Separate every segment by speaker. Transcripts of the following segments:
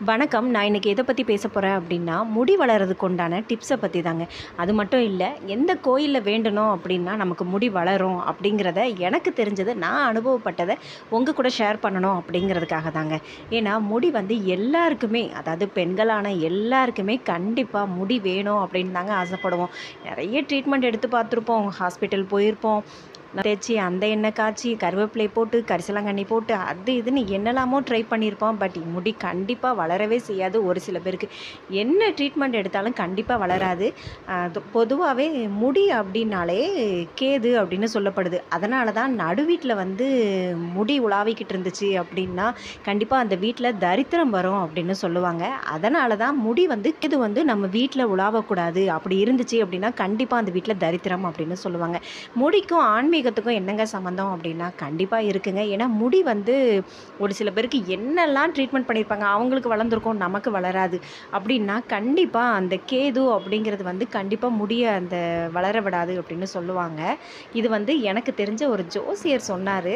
Speaker 1: வணக்கம். நான் இன்னைக்கு எத பத்தி பேசப் போறேன் அப்டின்னா, முடி வளர்றதுக்கு உண்டான டிப்ஸ பத்தி தாங்க. அது மட்டும் இல்ல, எந்த கோயில்ல வேண்டணும் அப்டின்னா நமக்கு முடி வளரும் அப்டிங்கிறத எனக்கு தெரிஞ்சத, நான் அனுபவப்பட்டத உங்க கூட ஷேர் பண்ணணும் அப்டிங்கிறதுக்காக தாங்க. ஏன்னா, முடி வந்து எல்லாருக்குமே, அதாவது பெண்களான எல்லாருக்குமே கண்டிப்பா முடி வேணும் அப்டின்னு தாங்க ஆசைப்படுவோம். நெறைய ட்ரீட்மெண்ட் எடுத்து பார்த்துருப்போம். ஹாஸ்பிட்டல் போயிருப்போம். தேய்ச்சி, அந்த எண்ணெய் காய்ச்சி, கருவேப்பிலை போட்டு, கரிசலாங்கண்ணி போட்டு, அது இதுன்னு என்னலாமோ ட்ரை பண்ணியிருப்போம். பட் முடி கண்டிப்பா வளரவே செய்யாது ஒரு சில பேருக்கு. என்ன ட்ரீட்மெண்ட் எடுத்தாலும் கண்டிப்பா வளராது. பொதுவாவே முடி அப்டின்னாலே கேது அப்டின்னு சொல்லப்படுது. அதனால தான் நடுவீட்ல வந்து முடி உலாவிக்கிட்டு இருந்துச்சு அப்டின்னா, கண்டிப்பா அந்த வீட்ல தரித்திரம் வரும் அப்டின்னு சொல்லுவாங்க. அதனால தான் முடி வந்து கேது வந்து நம்ம வீட்ல உலாவக்கூடாது. அப்படி இருந்துச்சு அப்டின்னா, கண்டிப்பா அந்த வீட்ல தரித்திரம் அப்டின்னு சொல்லுவாங்க. முடிக்கும் ஆன்மீகத்துக்கும் என்னங்க சம்மந்தம் அப்படின்னா, கண்டிப்பா இருக்குங்க. ஏன்னா முடி வந்து ஒரு சில பேருக்கு என்னெல்லாம் ட்ரீட்மெண்ட் பண்ணியிருப்பாங்க, அவங்களுக்கு வளர்ந்துருக்கும், நமக்கு வளராது. அப்படின்னா கண்டிப்பா அந்த கேது அப்படிங்கிறது வந்து கண்டிப்பா முடிய அந்த வளர விடாது அப்படின்னு சொல்லுவாங்க. இது வந்து எனக்கு தெரிஞ்ச ஒரு ஜோசியர் சொன்னாரு.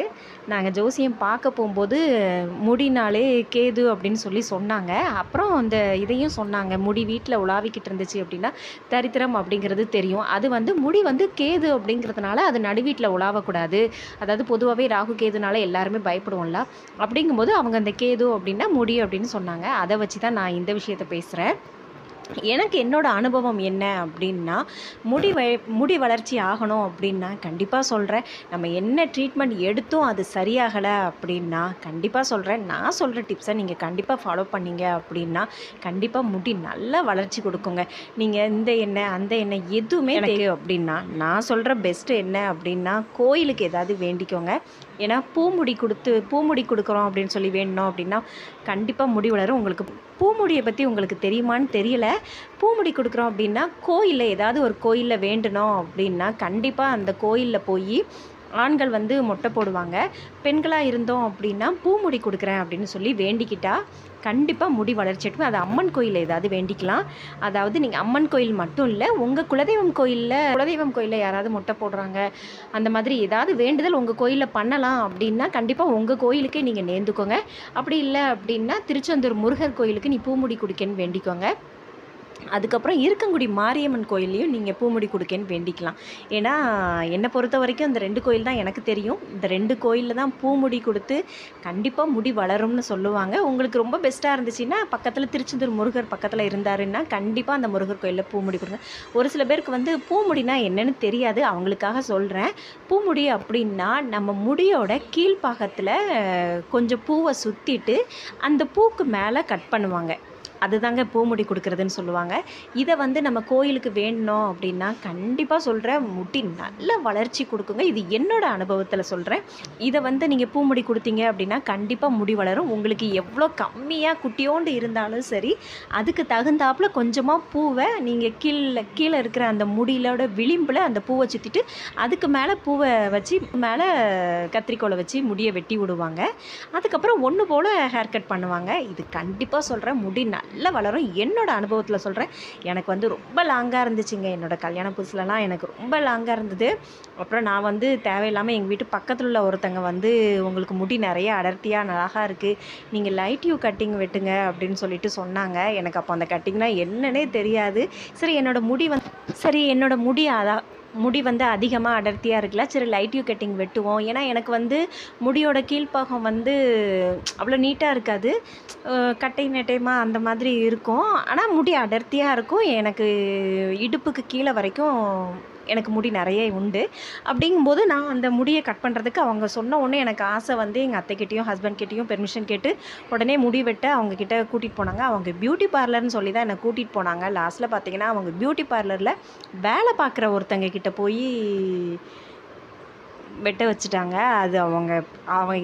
Speaker 1: நாங்க ஜோசியம் பார்க்க போம்போது, முடினாலே கேது அப்படின்னு சொல்லி சொன்னாங்க. அப்புறம் அந்த இதையும் சொன்னாங்க. முடி வீட்ல உலாவிக்கிட்டு இருந்துச்சு அப்படின்னா, தரித்திரம் அப்படிங்கிறது தெரியும். அது வந்து முடி வந்து கேது அப்படிங்கிறதுனால அது நடுவீட்ல உலாவக்கூடாது. அதாவது பொதுவாவே ராகு கேதுனால எல்லாருமே பயப்படுவோம்ல. அப்படிங்கும்போது அவங்க அந்த கேது அப்படின்னா முடி அப்படின்னு சொன்னாங்க. அத வச்சு தான் நான் இந்த விஷயத்த பேசுறேன். எனக்கு என்னோட அனுபவம் என்ன அப்படின்னா, முடி வளர்ச்சி ஆகணும் அப்படின்னா கண்டிப்பா சொல்றேன். நம்ம என்ன ட்ரீட்மெண்ட் எடுத்தும் அது சரியாகல அப்படின்னா, கண்டிப்பா சொல்றேன். நான் சொல்ற டிப்ஸ நீங்க கண்டிப்பா ஃபாலோ பண்ணீங்க அப்படின்னா, கண்டிப்பா முடி நல்லா வளர்ச்சி குடுக்குங்க. நீங்க இந்த எண்ணெய், அந்த எண்ணெய் எதுவுமே எனக்கு அப்படின்னா, நான் சொல்ற பெஸ்ட் என்ன அப்படின்னா, கோயிலுக்கு ஏதாவது வேண்டிக்கோங்க. ஏன்னா பூமுடி குடுக்குறோம் அப்படின்னு சொல்லி வேண்டுனோம் அப்படின்னா, கண்டிப்பா முடி வளரும். உங்களுக்கு பூமுடிய பத்தி உங்களுக்கு தெரியுமான்னு தெரியல. பூமுடி குடுக்குறோம் அப்படின்னா, கோயில்ல ஏதாவது ஒரு கோயில்ல வேண்டுனோம் அப்படின்னா, கண்டிப்பா அந்த கோயில்ல போயி ஆண்கள் வந்து மொட்டை போடுவாங்க. பெண்களா இருந்தோம் அப்படின்னா, பூமுடி குடுக்குறேன் அப்படின்னு சொல்லி வேண்டிக்கிட்டா, கண்டிப்பா முடி வளர்ச்சி அடையும். அது அம்மன் கோயில்ல ஏதாவது வேண்டிக்கலாம். அதாவது நீங்க அம்மன் கோயில் மட்டும் இல்ல, உங்க குலதெய்வம் கோயில்ல யாராவது மொட்டை போடுறாங்க, அந்த மாதிரி ஏதாவது வேண்டுதல் உங்க கோயில்ல பண்ணலாம் அப்படின்னா, கண்டிப்பா உங்க கோயிலுக்கே நீங்க நேர்ந்துக்கோங்க. அப்படி இல்ல அப்படின்னா, திருச்செந்தூர் முருகர் கோயிலுக்கு நீ பூமுடி குடுக்கேன்னு வேண்டிக்கோங்க. அதுக்கப்புறம் இருக்கங்குடி மாரியம்மன் கோயில்லையும் நீங்க பூமுடி குடுக்கேன்னு வேண்டிக்கலாம். ஏன்னா, என்ன பொறுத்தவரைக்கும் இந்த 2 கோயில் தான் எனக்கு தெரியும். இந்த 2 கோயில்ல தான் பூமுடி குடுத்து கண்டிப்பா முடி வளரும்னு சொல்லுவாங்க. உங்களுக்கு ரொம்ப பெஸ்ட்டா இருந்துச்சுன்னா, பக்கத்துல திருச்செந்தூர் முருகர் பக்கத்துல இருந்தாருன்னா, கண்டிப்பா அந்த முருகர் கோயில்ல பூமுடி குடுங்க. ஒரு சில பேருக்கு வந்து பூமுடினா என்னன்னு தெரியாது. அவங்களுக்காக சொல்றேன். பூமுடி அப்படின்னா, நம்ம முடியோட கீழ்ப்பாகத்துல கொஞ்சம் பூவ சுத்திட்டு, அந்த பூக்கு மேல கட் பண்ணுவாங்க. அதுதாங்க பூமுடி குடுக்குறதுன்னு சொல்லுவாங்க. இத வந்து நம்ம கோயிலுக்கு வேண்டுனோம் அப்படின்னா, கண்டிப்பா சொல்றேன் முடி நல்ல வளர்ச்சி குடுக்குங்க. இது என்னோட அனுபவத்துல சொல்றேன். இத வந்து நீங்க பூமுடி குடுத்தீங்க அப்படின்னா, கண்டிப்பா முடி வளரும். உங்களுக்கு எவ்வளோ கம்மியா குட்டியோண்டு இருந்தாலும் சரி, அதுக்கு தகுந்தாப்புல கொஞ்சமா பூவ நீங்க கீழ இருக்கிற அந்த முடியிலோட விளிம்புல அந்த பூவ சுத்திட்டு, அதுக்கு மேல பூவ வச்சு மேல கத்திரிக்கோல வச்சு முடிய வெட்டி விடுவாங்க. அதுக்கப்புறம் ஒண்ணு போல ஹேர் கட் பண்ணுவாங்க. இது கண்டிப்பா சொல்றேன் முடி நல்லா வளரும். என்னோட அனுபவத்துல சொல்றேன். எனக்கு வந்து ரொம்ப லாங்கா இருந்துச்சுங்க. என்னோட கல்யாண புதுசுலலாம் எனக்கு ரொம்ப லாங்கா இருந்தது. அப்புறம் நான் வந்து தேவையில்லாம எங்க வீட்டு பக்கத்துல உள்ள ஒருத்தங்க வந்து, "உங்களுக்கு முடி நெறைய அடர்த்தியா அழகா இருக்கு. நீங்க லைட் யூ கட்டிங் வெட்டுங்க" அப்படின்னு சொல்லிட்டு சொன்னாங்க. எனக்கு அப்போ அந்த கட்டிங்னா என்னன்னே தெரியாது. சரி என்னோட முடி வந்து அதிகமா அடர்த்தியா இருக்குல்ல, சரி லைட் யூ கட்டிங் வெட்டுவோம். ஏன்னா எனக்கு வந்து முடியோட கீழ்ப்பாகம் வந்து அவ்வளோ நீட்டா இருக்காது. கட்டை நெட்டையமா அந்த மாதிரி இருக்கும். ஆனா முடி அடர்த்தியா இருக்கும். எனக்கு இடுப்புக்கு கீழ வரைக்கும் எனக்கு முடி நெறைய உண்டு. அப்படிங்கும்போது நான் அந்த முடிய கட் பண்ணுறதுக்கு அவங்க சொன்ன உடனே எனக்கு ஆசை வந்து எங்கள் அத்தைக்கிட்டேயும், ஹஸ்பண்ட் கிட்டேயும் பெர்மிஷன் கேட்டு உடனே முடி வெட்ட அவங்க கிட்ட கூட்டிட்டு போனாங்க. அவங்க பியூட்டி பார்லர்ன்னு சொல்லி தான் என்ன கூட்டிட்டு போனாங்க. லாஸ்ட்ல பார்த்தீங்கன்னா, அவங்க பியூட்டி பார்லர்ல வேலை பார்க்குற ஒருத்தங்க கிட்ட போயி வெட்ட வச்சுட்டாங்க. அது அவங்க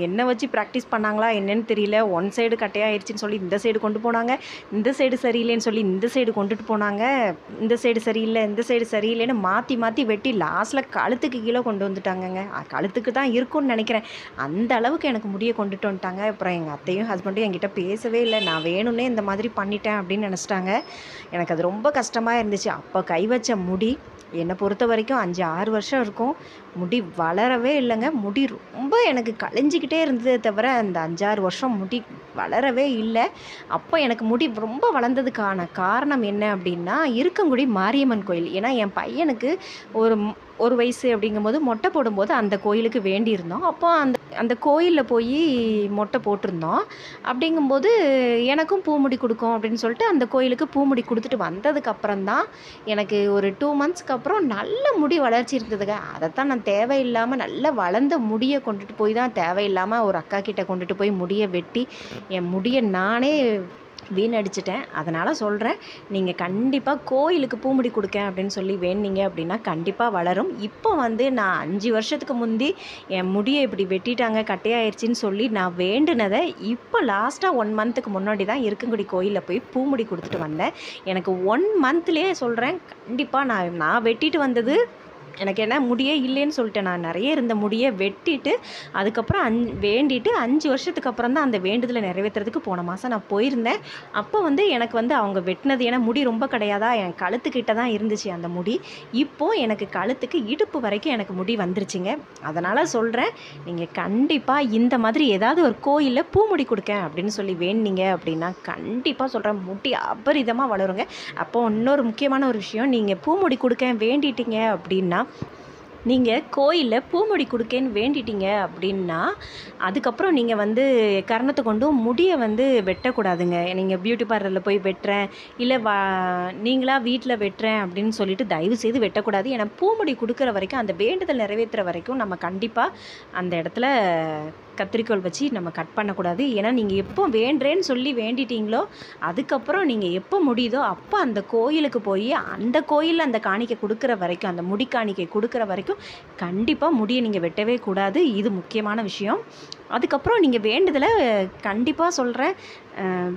Speaker 1: என்ன வச்சு ப்ராக்டிஸ் பண்ணாங்களா என்னன்னு தெரியல. ஒன் சைடு கட்டையாயிருச்சுன்னு சொல்லி இந்த சைடு கொண்டு போனாங்க. இந்த சைடு சரியில்லைன்னு சொல்லி இந்த சைடு கொண்டுட்டு போனாங்க. இந்த சைடு சரியில்ல, இந்த சைடு சரியில்லைன்னு மாற்றி மாற்றி வெட்டி லாஸ்ட்ல கழுத்துக்கு கீழே கொண்டு வந்துட்டாங்கங்க. கழுத்துக்கு தான் இருக்கும்னு நினைக்கிறேன். அந்த அளவுக்கு எனக்கு முடிய கொண்டுட்டு வந்துட்டாங்க. அப்புறம் எங்கள் அத்தையும் ஹஸ்பண்டும் என்கிட்ட பேசவே இல்லை. நான் வேணும்னே இந்த மாதிரி பண்ணிட்டேன் அப்படின்னு நினச்சிட்டாங்க. எனக்கு அது ரொம்ப கஷ்டமாக இருந்துச்சு. அப்போ கை வச்ச முடி என்னை பொறுத்த வரைக்கும் 5, 6 வருஷம் இருக்கும். முடி வளர வளரவே இல்லைங்க. முடி ரொம்ப எனக்கு கழிஞ்சிக்கிட்டே இருந்ததே தவிர அந்த 5-6 வருஷம் முடி வளரவே இல்லை. அப்போ எனக்கு முடி ரொம்ப வளர்ந்ததுக்கான காரணம் என்ன அப்படின்னா, இருக்கங்குடி மாரியம்மன் கோயில். ஏன்னா என் பையனுக்கு ஒரு 1 வயசு அப்படிங்கும்போது மொட்டை போடும்போது அந்த கோயிலுக்கு வேண்டியிருந்தோம். அப்போ அந்த அந்த கோயிலில் போய் மொட்டை போட்டிருந்தோம். அப்படிங்கும்போது எனக்கும் பூமுடி கொடுக்கும் அப்படின்னு சொல்லிட்டு அந்த கோயிலுக்கு பூமுடி கொடுத்துட்டு வந்ததுக்கப்புறம் தான் எனக்கு ஒரு 2 மந்த்ஸ்க்கு அப்புறம் நல்ல முடி வளர்ச்சி இருந்ததுங்க. அதைத்தான் நான் தேவையில்லாமல் நல்ல வளர்ந்த முடியை கொண்டுட்டு போய் தான் தேவையில்லாமல் ஒரு அக்கா கிட்ட கொண்டுட்டு போய் முடியை வெட்டி என் முடியை நானே வீணடிச்சிட்டேன். அதனால் சொல்கிறேன், நீங்கள் கண்டிப்பாக கோயிலுக்கு பூமுடி கொடுக்கேன் அப்படின்னு சொல்லி வேண்டிங்க அப்படின்னா கண்டிப்பாக வளரும். இப்போ வந்து நான் 5 வருஷத்துக்கு முந்தி என் முடியை இப்படி வெட்டிட்டாங்க, கட்டையாயிருச்சின்னு சொல்லி நான் வேண்டுனதை இப்போ லாஸ்ட்டாக 1 மந்த்துக்கு முன்னாடி தான் இருக்கங்குடி கோயிலில் போய் பூமுடி கொடுத்துட்டு வந்தேன். எனக்கு 1 மந்த்லேயே சொல்கிறேன், கண்டிப்பாக நான் வெட்டிட்டு வந்தது எனக்கு என்ன முடியே இல்லைன்னு சொல்லிட்டேன். நான் நிறைய இருந்த முடியை வெட்டிட்டு அதுக்கப்புறம் வேண்டிட்டு 5 வருஷத்துக்கு அப்புறம் தான் அந்த வேண்டுதலை நிறைவேற்றுறதுக்கு போன மாதம் நான் போயிருந்தேன். அப்போ வந்து எனக்கு வந்து அவங்க வெட்டினது, ஏன்னா முடி ரொம்ப கிடையாதா, என் கழுத்துக்கிட்ட தான் இருந்துச்சு அந்த முடி. இப்போது எனக்கு கழுத்துக்கு இடுப்பு வரைக்கும் எனக்கு முடி வந்துருச்சுங்க. அதனால் சொல்கிறேன், நீங்கள் கண்டிப்பாக இந்த மாதிரி ஏதாவது ஒரு கோயிலில் பூமுடி கொடுக்கேன் அப்படின்னு சொல்லி வேண்டிங்க அப்படின்னா கண்டிப்பாக சொல்கிறேன், முடி அபரிதமாக வளருங்க. அப்போ இன்னொரு முக்கியமான ஒரு விஷயம், நீங்கள் பூமுடி கொடுக்கேன் வேண்டிட்டீங்க அப்படின்னா, நீங்கள் கோயிலில் பூமுடி கொடுக்கேன்னு வேண்டிட்டீங்க அப்படின்னா அதுக்கப்புறம் நீங்கள் வந்து கரணத்தை கொண்டும் முடியை வந்து வெட்டக்கூடாதுங்க. நீங்கள் பியூட்டி பார்லரில் போய் வெட்டுறேன் இல்லை நீங்களாக வீட்டில் வெட்டுறேன் அப்படின்னு சொல்லிட்டு தயவு செய்து வெட்டக்கூடாது. ஏன்னா பூமுடி கொடுக்குற வரைக்கும், அந்த வேண்டுதல் நிறைவேற்றுற வரைக்கும் நம்ம கண்டிப்பாக அந்த இடத்துல கத்திரிக்கோல் வச்சு நம்ம கட் பண்ணக்கூடாது. ஏன்னா நீங்கள் எப்போ வேண்டுறேன்னு சொல்லி வேண்டிட்டீங்களோ அதுக்கப்புறம் நீங்கள் எப்போ முடியுதோ அப்போ அந்த கோயிலுக்கு போய் அந்த கோயிலில் அந்த காணிக்கை கொடுக்குற வரைக்கும், அந்த முடி காணிக்கை கொடுக்குற வரைக்கும் கண்டிப்பாக முடியை நீங்கள் வெட்டவே கூடாது. இது முக்கியமான விஷயம். அதுக்கப்புறம் நீங்கள் வேண்டுதலை கண்டிப்பாக சொல்கிறேன்,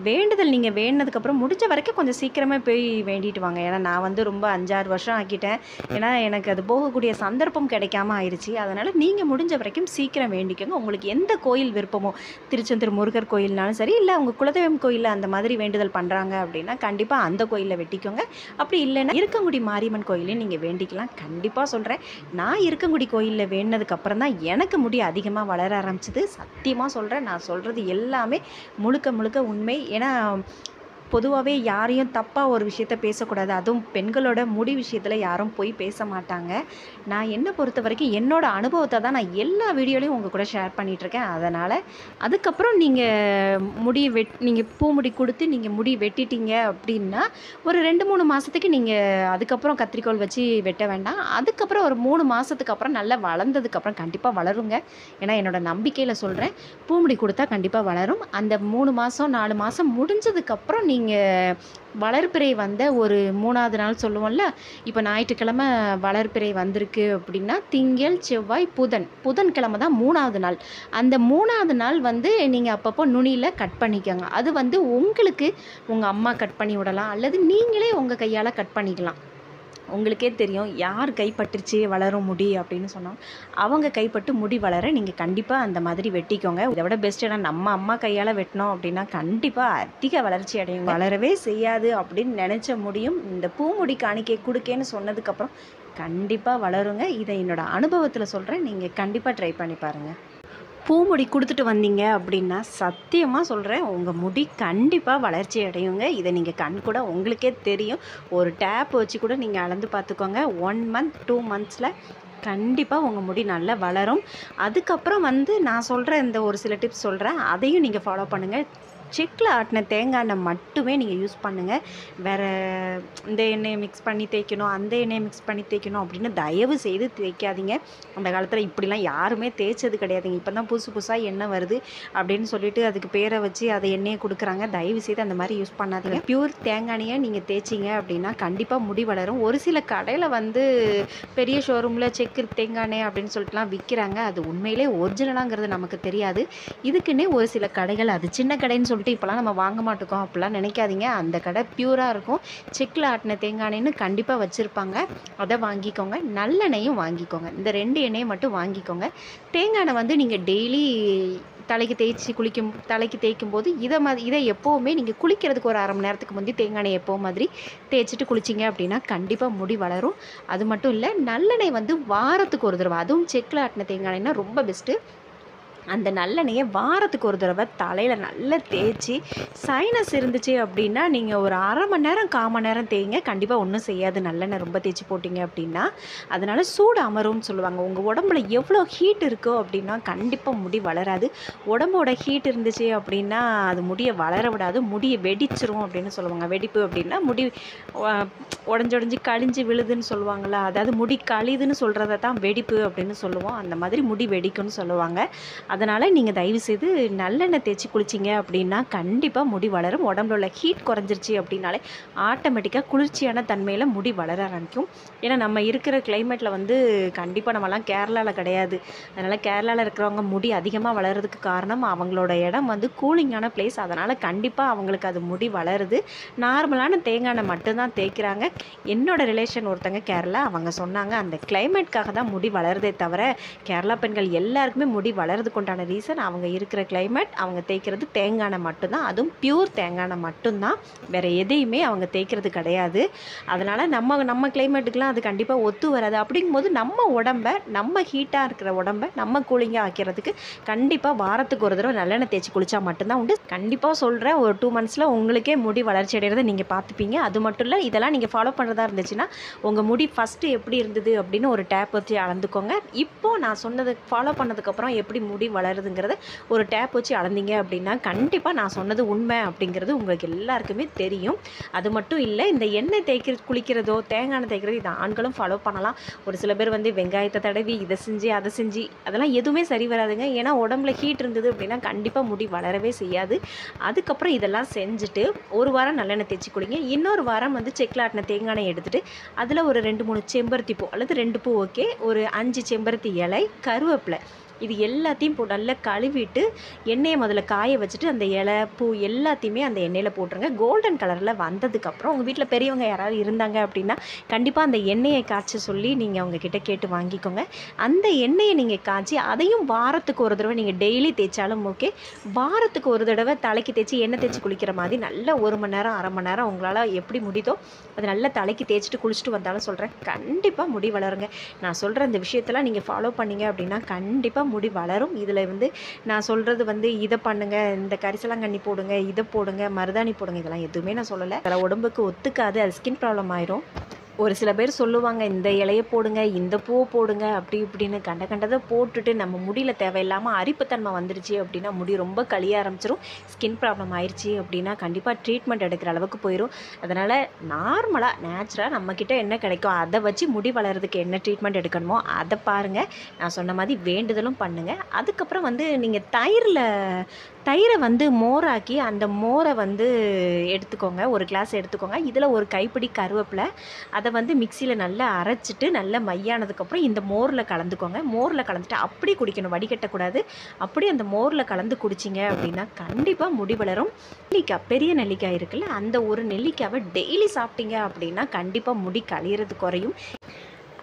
Speaker 1: வேண்டுதல் நீங்கள் வேண்டினதுக்கப்புறம் முடிஞ்ச வரைக்கும் கொஞ்சம் சீக்கிரமே போய் வேண்டிட்டு வாங்க. ஏன்னா நான் வந்து ரொம்ப 5-6 வருஷம் ஆக்கிட்டேன். ஏன்னா எனக்கு அது போகக்கூடிய சந்தர்ப்பம் கிடைக்காம ஆயிடுச்சு. அதனால் நீங்கள் முடிஞ்ச வரைக்கும் சீக்கிரம் வேண்டிக்கோங்க. உங்களுக்கு எந்த கோயில் விருப்பமோ, திருச்செந்தூர் முருகர் கோயில்னாலும் சரி, இல்லை உங்கள் குலதெய்வம் கோயிலில் அந்த மாதிரி வேண்டுதல் பண்ணுறாங்க அப்படின்னா கண்டிப்பாக அந்த கோயிலில் வெட்டிக்கோங்க. அப்படி இல்லைன்னா இருக்கங்குடி மாரியம்மன் கோயிலையும் நீங்கள் வேண்டிக்கலாம். கண்டிப்பாக சொல்கிறேன், நான் இருக்கங்குடி கோயிலில் வேண்டினதுக்கப்புறம் தான் எனக்கு முடி அதிகமாக வளர ஆரம்பிச்சிது. சத்தியமாக சொல்கிறேன், நான் சொல்கிறது எல்லாமே முழுக்க முழுக்க உண்மை. ஏன்னா பொதுவாகவே யாரையும் தப்பாக ஒரு விஷயத்த பேசக்கூடாது. அதுவும் பெண்களோட முடி விஷயத்தில் யாரும் போய் பேச மாட்டாங்க. நான் என்னை பொறுத்த வரைக்கும் என்னோடய அனுபவத்தை தான் நான் எல்லா வீடியோலையும் உங்கள் கூட ஷேர் பண்ணிகிட்ருக்கேன். அதனால் அதுக்கப்புறம் நீங்கள் பூமுடி கொடுத்து நீங்கள் முடி வெட்டிட்டீங்க அப்படின்னா ஒரு 2-3 மாதத்துக்கு நீங்கள் அதுக்கப்புறம் கத்திரிக்கோல் வச்சு வெட்ட வேண்டாம். அதுக்கப்புறம் ஒரு 3 மாதத்துக்கு அப்புறம் நல்லா வளர்ந்ததுக்கப்புறம் கண்டிப்பாக வளருங்க. ஏன்னா என்னோடய நம்பிக்கையில் சொல்கிறேன், பூமுடி கொடுத்தா கண்டிப்பாக வளரும். அந்த 3 மாதம் 4 மாதம் முடிஞ்சதுக்கப்புறம் நீங்கள் வளர்பிறை வந்த ஒரு 3ஆவது நாள் சொல்லுவோம்ல, இப்போ ஞாயிற்றுக்கிழமை வளர்பிறை வந்திருக்கு அப்படின்னா திங்கள் செவ்வாய் புதன்கிழமை தான் 3ஆவது நாள். அந்த 3ஆவது நாள் வந்து நீங்கள் அப்பப்போ நுனியில் கட் பண்ணிக்கோங்க. அது வந்து உங்களுக்கு உங்கள் அம்மா கட் பண்ணி விடலாம், அல்லது நீங்களே உங்கள் கையால் கட் பண்ணிக்கலாம். உங்களுக்கே தெரியும் யார் கைப்பட்டுருச்சு வளரும் முடி அப்படின்னு சொன்னோம், அவங்க கைப்பட்டு முடி வளர நீங்கள் கண்டிப்பாக அந்த மாதிரி வெட்டிக்கோங்க. இதை விட பெஸ்ட் ஏன்னா நம்ம அம்மா கையால் வெட்டினோம் அப்படின்னா கண்டிப்பாக அதிக வளர்ச்சி அடையும். வளரவே செய்யாது அப்படின்னு நினச்ச முடியும் இந்த பூமுடி காணிக்கை கொடுக்கேன்னு சொன்னதுக்கப்புறம் கண்டிப்பாக வளருங்க. இதை என்னோடய அனுபவத்தில் சொல்கிறேன், நீங்கள் கண்டிப்பாக ட்ரை பண்ணி பாருங்கள். பூமுடி கொடுத்துட்டு வந்தீங்க அப்படின்னா சத்தியமாக சொல்கிறேன், உங்கள் முடி கண்டிப்பாக வளர்ச்சி அடையுங்க. இதை நீங்கள் கண் கூட உங்களுக்கே தெரியும். ஒரு டேப் வச்சு கூட நீங்கள் அளந்து பார்த்துக்கோங்க. 1 மந்த் 2 மந்த்ஸில் கண்டிப்பாக உங்கள் முடி நல்லா வளரும். அதுக்கப்புறம் வந்து நான் சொல்கிற இந்த ஒரு சில டிப்ஸ் சொல்கிறேன், அதையும் நீங்கள் ஃபாலோ பண்ணுங்கள். செக்கில் ஆட்டின தேங்காய் எண்ணெய் மட்டுமே நீங்கள் யூஸ் பண்ணுங்கள். வேறு இந்த எண்ணெயை மிக்ஸ் பண்ணி தேய்க்கணும், அந்த எண்ணெயை மிக்ஸ் பண்ணி தேய்க்கணும் அப்படின்னு தயவு செய்து தேய்க்காதீங்க. அந்த காலத்தில் இப்படிலாம் யாருமே தேய்ச்சது கிடையாதுங்க. இப்போ தான் புதுசாக எண்ணெய் வருது அப்படின்னு சொல்லிட்டு அதுக்கு பேரை வச்சு அதை எண்ணெயை கொடுக்குறாங்க. தயவு செய்து அந்த மாதிரி யூஸ் பண்ணாதீங்க. பியூர் தேங்காய் எண்ணெயை நீங்கள் தேய்ச்சிங்க அப்படின்னா கண்டிப்பாக முடி வளரும். ஒரு சில கடையில் வந்து பெரிய ஷோரூமில் செக்கு தேங்காய் எண்ணெய் அப்படின்னு சொல்லிட்டுலாம் விற்கிறாங்க. அது உண்மையிலே ஒரிஜினலாங்கிறது நமக்கு தெரியாது. இதுக்குன்னே ஒரு சில கடைகள், அது சின்ன கடைன்னு சொல்லிட்டு இப்போலாம் நம்ம வாங்க மாட்டோம் அப்படிலாம் நினைக்காதீங்க. அந்த கடை பியூராக இருக்கும். செக்கில் ஆட்டின தேங்காய் எண்ணெய்னு கண்டிப்பாக வச்சுருப்பாங்க. அதை வாங்கிக்கோங்க. நல்லெண்ணெயும் வாங்கிக்கோங்க. இந்த 2 எண்ணெயை மட்டும் வாங்கிக்கோங்க. தேங்காய் எண்ணெய் வந்து நீங்கள் டெய்லி தலைக்கு தேய்க்கும்போது இதை எப்போவுமே நீங்கள் குளிக்கிறதுக்கு ஒரு 1/2 மணி நேரத்துக்கு முந்தி தேங்காய் எண்ணெய் எப்போ மாதிரி தேய்ச்சிட்டு குளிச்சிங்க அப்படின்னா கண்டிப்பாக முடி வளரும். அது மட்டும் இல்லை, நல்லெண்ணெய் வந்து வாரத்துக்கு ஒரு தடவை, அதுவும் செக்கில் ஆட்டின தேங்காய் எண்ணெய்னா ரொம்ப பெஸ்ட்டு. அந்த நல்லெண்ணெயை வாரத்துக்கு ஒரு தடவை தலையில் நல்லா தேய்ச்சி, சைனஸ் இருந்துச்சு அப்படின்னா நீங்கள் ஒரு 1/2 மணி நேரம் 1/4 மணி நேரம் தேய்ங்க, கண்டிப்பாக ஒன்றும் செய்யாது. நல்லெண்ணெய் ரொம்ப தேய்ச்சி போட்டிங்க அப்படின்னா அதனால் சூடு அமரும்னு சொல்லுவாங்க. உங்கள் உடம்புல எவ்வளோ ஹீட் இருக்கோ அப்படின்னா கண்டிப்பாக முடி வளராது. உடம்போட ஹீட் இருந்துச்சு அப்படின்னா அது முடியை வளர விடாது, முடியை வெடிச்சிரும் அப்படின்னு சொல்லுவாங்க. வெடிப்பு அப்படின்னா முடி உடஞ்சி கழிஞ்சு விழுதுன்னு சொல்லுவாங்களா, அதாவது முடி கழிதுன்னு சொல்கிறத தான் வெடிப்பு அப்படின்னு சொல்லுவோம். அந்த மாதிரி முடி வெடிக்கும்னு சொல்லுவாங்க. அதனால் நீங்கள் தயவுசெய்து நல்லெண்ணெய் தேய்ச்சி குளிச்சிங்க அப்படின்னா கண்டிப்பாக முடி வளரும். உடம்புல உள்ள ஹீட் குறைஞ்சிருச்சு அப்படின்னாலே ஆட்டோமேட்டிக்காக குளிர்ச்சியான தன்மையில் முடி வளர ஆரம்பிக்கும். ஏன்னா நம்ம இருக்கிற கிளைமேட்டில் வந்து கண்டிப்பாக நம்மலாம் கேரளாவில் கிடையாது. அதனால் கேரளாவில் இருக்கிறவங்க முடி அதிகமாக வளர்கிறதுக்கு காரணம் அவங்களோட இடம் வந்து கூலிங்கான பிளேஸ். அதனால் கண்டிப்பாக அவங்களுக்கு அது முடி வளருது. நார்மலான தேங்காய் எண்ணெய் மட்டும்தான் தேய்க்கிறாங்க. என்னோடய ரிலேஷன் ஒருத்தங்க கேரளா, அவங்க சொன்னாங்க அந்த கிளைமேட்காக தான் முடி வளருதே தவிர கேரளா பெண்கள் எல்லாருக்குமே முடி வளர்றதுக்கு உண்டான ரீசன் அவங்க இருக்கிற கிளைமேட். அவங்க தேய்க்கிறது தேங்காய் எண்ணெய் மட்டும்தான், அதுவும் பியூர் தேங்காய் எண்ணெய் மட்டும்தான், வேறு எதையுமே அவங்க தேய்க்கிறது கிடையாது. அதனால் நம்ம கிளைமேட்டுக்கெலாம் அது கண்டிப்பாக ஒத்து வராது. அப்படிங்கும்போது நம்ம உடம்பை, நம்ம ஹீட்டாக இருக்கிற உடம்பை நம்ம கூலிங்காக ஆக்கிறதுக்கு கண்டிப்பாக வாரத்துக்கு ஒரு தடவை நல்லெண்ணெய் தேய்ச்சி குளித்தா மட்டும்தான் உண்டு. கண்டிப்பாக சொல்கிறேன், ஒரு 2 மந்த்ஸில் உங்களுக்கே முடி வளர்ச்சி அடைகிறத நீங்கள் பார்த்துப்பீங்க. அது மட்டும் இல்லை, இதெல்லாம் நீங்கள் ஃபாலோ பண்ணுறதா இருந்துச்சுன்னா உங்கள் முடி ஃபஸ்ட்டு எப்படி இருந்தது அப்படின்னு ஒரு டேப் வச்சு அளந்துக்கோங்க. இப்போது நான் சொன்னது ஃபாலோ பண்ணதுக்கப்புறம் எப்படி முடி வளருதுங்கிறத ஒரு டேப் வச்சு அளந்தீங்க அப்படின்னா கண்டிப்பாக நான் சொன்னது உண்மை அப்படிங்கிறது உங்களுக்கு எல்லாருக்குமே தெரியும். அது மட்டும் இல்லை, இந்த எண்ணெய் குளிக்கிறதோ தேங்காய் எண்ணெய் தேய்க்கிறது இது ஆண்களும் ஃபாலோ பண்ணலாம். ஒரு சில பேர் வந்து வெங்காயத்தை தடவி இதை செஞ்சு அதை செஞ்சு அதெல்லாம் எதுவுமே சரி வராதுங்க. ஏன்னா உடம்புல ஹீட் இருந்தது அப்படின்னா கண்டிப்பாக முடி வளரவே செய்யாது. அதுக்கப்புறம் இதெல்லாம் செஞ்சுட்டு ஒரு வாரம் நல்லெண்ணெய் தேய்ச்சி குளிங்க. இன்னொரு வாரம் வந்து செக்கில் ஆட்டின தேங்காய் எண்ணெய் எடுத்துகிட்டு அதில் ஒரு 2-3 செம்பருத்தி பூ அல்லது 2 பூ ஓகே, ஒரு 5 செம்பருத்தி இலை, கருவேப்பிலை, இது எல்லாத்தையும் போட்டு நல்லா கழுவிட்டு எண்ணெயை முதல்ல காய வச்சுட்டு அந்த இலை பூ எல்லாத்தையுமே அந்த எண்ணெயில் போட்டுருங்க. கோல்டன் கலரில் வந்ததுக்கப்புறம் உங்கள் வீட்டில் பெரியவங்க யாராவது இருந்தாங்க அப்படின்னா கண்டிப்பாக அந்த எண்ணெயை காய்ச்ச சொல்லி நீங்கள் அவங்கக்கிட்ட கேட்டு வாங்கிக்கோங்க. அந்த எண்ணெயை நீங்கள் காய்ச்சி அதையும் வாரத்துக்கு ஒரு தடவை நீங்கள் டெய்லி தேய்ச்சாலும் ஓகே, வாரத்துக்கு ஒரு தடவை தலைக்கு தேய்ச்சி எண்ணெய் தேய்ச்சி குளிக்கிற மாதிரி நல்லா 1 மணி நேரம் 1/2 மணி நேரம் உங்களால் எப்படி முடியுதோ அது நல்லா தலைக்கு தேய்ச்சிட்டு குளிச்சுட்டு வந்தாலும் சொல்கிறேன் கண்டிப்பாக முடி வளருங்க. நான் சொல்கிற இந்த விஷயத்தெல்லாம் நீங்கள் ஃபாலோ பண்ணீங்க அப்படின்னா கண்டிப்பாக முடி வளரும். இதில் வந்து நான் சொல்கிறது வந்து இதை பண்ணுங்கள், இந்த கரிசலாங்கண்ணி போடுங்க, இதை போடுங்க, மருதாணி போடுங்க, இதெல்லாம் எதுவுமே நான் சொல்லலை. அதெல்லாம் உடம்புக்கு ஒத்துக்காது, அது ஸ்கின் ப்ராப்ளம் ஆயிரும். ஒரு சில பேர் சொல்லுவாங்க இந்த இலையை போடுங்க, இந்த பூவை போடுங்க, அப்படி இப்படின்னு கண்டதை போட்டுட்டு நம்ம முடியல தேவையில்லாமல் அரிப்புத்தன்மை வந்துருச்சு அப்படின்னா முடி ரொம்ப கழிய ஆரம்பிச்சிடும். ஸ்கின் ப்ராப்ளம் ஆயிடுச்சு அப்படின்னா கண்டிப்பாக ட்ரீட்மெண்ட் எடுக்கிற அளவுக்கு போயிடும். அதனால் நார்மலாக நேச்சுரலாக நம்மக்கிட்ட என்ன கிடைக்கும் அதை வச்சு முடி வளர்கிறதுக்கு என்ன ட்ரீட்மெண்ட் எடுக்கணுமோ அதை பாருங்கள். நான் சொன்ன மாதிரி வேண்டுதலும் பண்ணுங்கள். அதுக்கப்புறம் வந்து நீங்கள் தயிரை வந்து மோராக்கி அந்த மோரை வந்து எடுத்துக்கோங்க, ஒரு கிளாஸ் எடுத்துக்கோங்க. இதில் ஒரு கைப்பிடி கருவேப்பிலை, அதை வந்து மிக்சியில் நல்லா அரைச்சிட்டு நல்லா மையானதுக்கப்புறம் இந்த மோரில் கலந்துக்கோங்க. மோரில் கலந்துட்டு அப்படி குடிக்கணும், வடிகட்டக்கூடாது. அப்படி அந்த மோரில் கலந்து குடிச்சிங்க அப்படின்னா கண்டிப்பாக முடி வளரும். நெல்லிக்காய், பெரிய நெல்லிக்காய் இருக்குல்ல, அந்த ஒரு நெல்லிக்காவை டெய்லி சாப்பிட்டீங்க அப்படின்னா கண்டிப்பாக முடி கழியிறது குறையும்.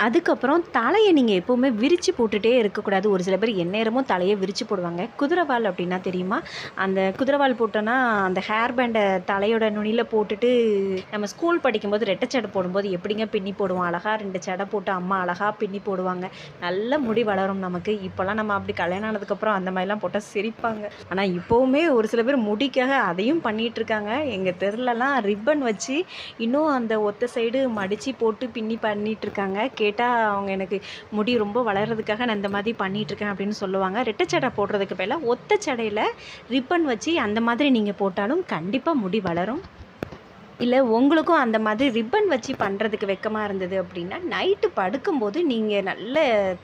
Speaker 1: அதுக்கப்புறம் தலையை நீங்கள் எப்போவுமே விரித்து போட்டுகிட்டே இருக்கக்கூடாது. ஒரு சில பேர் எந்நேரமும் தலையை விரித்து போடுவாங்க. குதிரைவால் அப்படின்னா தெரியுமா? அந்த குதிரைவால் போட்டோன்னா அந்த ஹேர் பேண்டை தலையோட நுனியில் போட்டுட்டு நம்ம ஸ்கூல் படிக்கும்போது ரெட்டைச்சடை போடும்போது எப்படிங்க பின்னி போடுவோம், அழகாக 2 சடை போட்டு அம்மா அழகாக பின்னி போடுவாங்க. நல்ல முடி வளரும் நமக்கு. இப்போல்லாம் நம்ம அப்படி கல்யாணம் ஆனதுக்கப்புறம் அந்த மாதிரிலாம் போட்டால் சிரிப்பாங்க. ஆனால் இப்போவுமே ஒரு சில பேர் முடிக்காக அதையும் பண்ணிகிட்ருக்காங்க. எங்கள் தெருலலாம் ரிப்பன் வச்சு இன்னும் அந்த ஒத்த சைடு மடித்து போட்டு பின்னி பண்ணிகிட்ருக்காங்க. கேட்டால் அவங்க எனக்கு முடி ரொம்ப வளர்கிறதுக்காக நான் இந்த மாதிரி பண்ணிகிட்ருக்கேன் அப்படின்னு சொல்லுவாங்க. ரெட்டைச்சடை போடுறதுக்கு பதிலாக ஒத்த சடையில் ரிப்பன் வச்சு அந்த மாதிரி நீங்கள் போட்டாலும் கண்டிப்பாக முடி வளரும். இல்லை உங்களுக்கும் அந்த மாதிரி ரிப்பன் வச்சு பண்ணுறதுக்கு வெக்கமாக இருந்தது அப்படின்னா நைட்டு படுக்கும்போது நீங்கள் நல்ல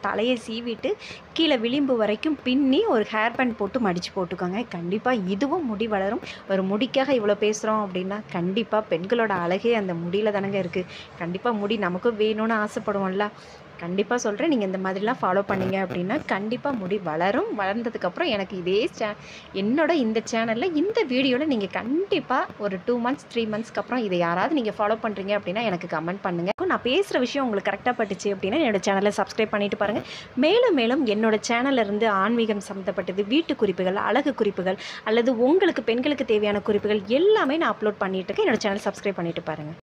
Speaker 1: தலையை சீவிட்டு கீழே விளிம்பு வரைக்கும் பின்னி ஒரு ஹேர் பேண்ட் போட்டு மடித்து போட்டுக்கோங்க. கண்டிப்பாக இதுவும் முடி வளரும். ஒரு முடிக்காக இவ்வளோ பேசுகிறோம் அப்படின்னா கண்டிப்பாக பெண்களோட அழகே அந்த முடியில் தானங்க இருக்குது. கண்டிப்பாக முடி நமக்கும் வேணும்னு ஆசைப்படுவோம்ல. கண்டிப்பாக சொல்கிறேன். நீங்கள் இந்த மாதிரிலாம் ஃபாலோ பண்ணீங்க அப்படின்னா கண்டிப்பாக முடி வளரும். வளர்ந்ததுக்கப்புறம் எனக்கு இதே என்னோட இந்த சேனலில் இந்த வீடியோவில் நீங்கள் கண்டிப்பாக ஒரு 2 மந்த்ஸ் 3 மந்த்ஸ்க்கு அப்புறம் இதை யாராவது நீங்கள் ஃபாலோ பண்ணுறீங்க அப்படின்னா எனக்கு கமெண்ட் பண்ணுங்கள். நான் பேசுகிற விஷயம் உங்களுக்கு கரெக்டாக பட்டுச்சு அப்படின்னா என்னோட சேனலை சப்ஸ்கிரைப் பண்ணிட்டு பாருங்கள். மேலும் மேலும் என்னோட சேனல்ல இருந்து ஆன்மீகம் சம்மந்தப்பட்டது, வீட்டு குறிப்புகள், அழகு குறிப்புகள் அல்லது உங்களுக்கு பெண்களுக்கு தேவையான குறிப்புகள் எல்லாமே நான் அப்லோட் பண்ணிட்டு இருக்கேன். என்னோட சேனல் சப்ஸ்கிரைப் பண்ணிட்டு பாருங்கள்.